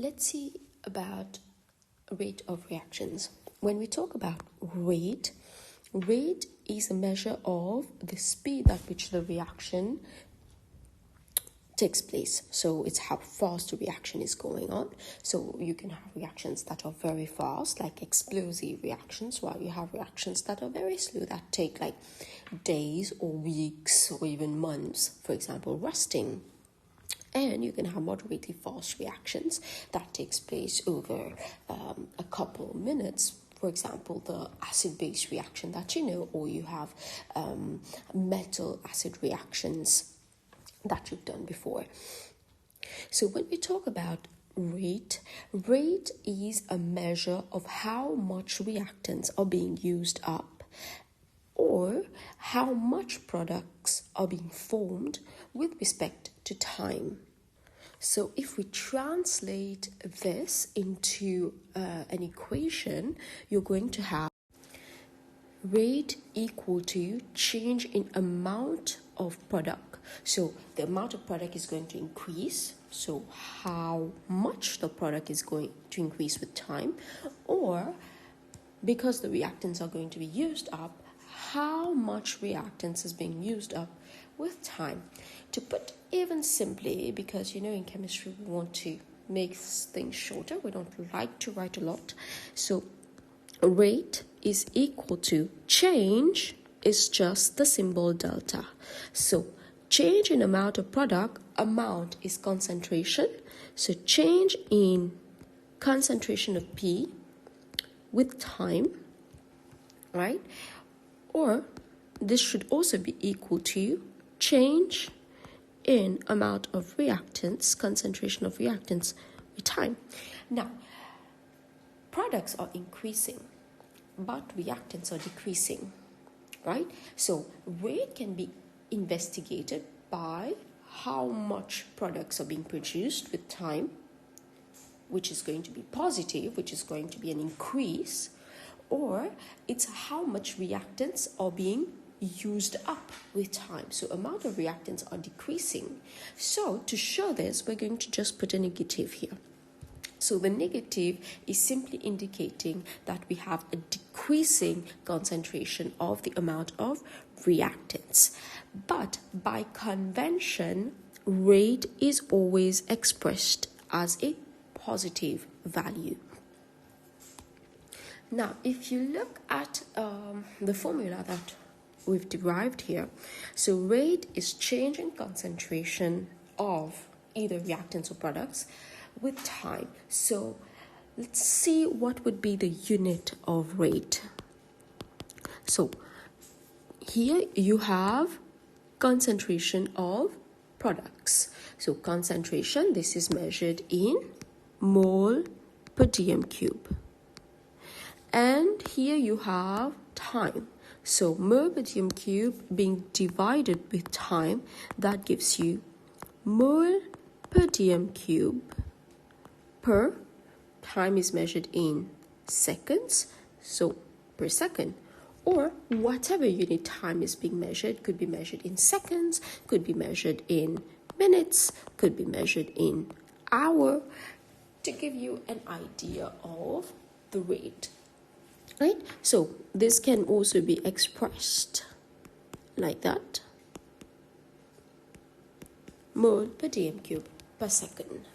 let's see about rate of reactions. When we talk about rate is a measure of the speed at which the reaction takes place. So it's how fast the reaction is going on. So you can have reactions that are very fast, like explosive reactions, while you have reactions that are very slow, that take like days or weeks or even months. For example, rusting. And you can have moderately fast reactions that takes place over a couple minutes. For example, the acid-base reaction that you know, or you have metal-acid reactions that you've done before. So when we talk about rate is a measure of how much reactants are being used up or how much products are being formed with respect to time. So if we translate this into an equation, you're going to have rate equal to change in amount of product. So the amount of product is going to increase, so how much the product is going to increase with time, or because the reactants are going to be used up, how much reactants is being used up with time. To put even simply, because in chemistry we want to make things shorter, we don't like to write a lot, so rate is equal to change is just the symbol delta. So change in amount of product, amount is concentration, so change in concentration of P with time, right? Or this should also be equal to change in amount of reactants, concentration of reactants with time. Now, products are increasing, but reactants are decreasing, right? So rate can be investigated by how much products are being produced with time, which is going to be positive, which is going to be an increase, or it's how much reactants are being used up with time. So amount of reactants are decreasing. So to show this, we're going to just put a negative here. So the negative is simply indicating that we have a decreasing concentration of the amount of reactants. But by convention, rate is always expressed as a positive value. Now, if you look at the formula that we've derived here, so rate is change in concentration of either reactants or products with time. So let's see what would be the unit of rate. So here you have concentration of products. So concentration, this is measured in mole per dm cube. And here you have time. So mole per dm cube being divided with time, that gives you mole per dm cube per time is measured in seconds, so per second, or whatever unit time is being measured, could be measured in seconds, could be measured in minutes, could be measured in hour, to give you an idea of the rate, right? So this can also be expressed like that, mole per dm cube per second.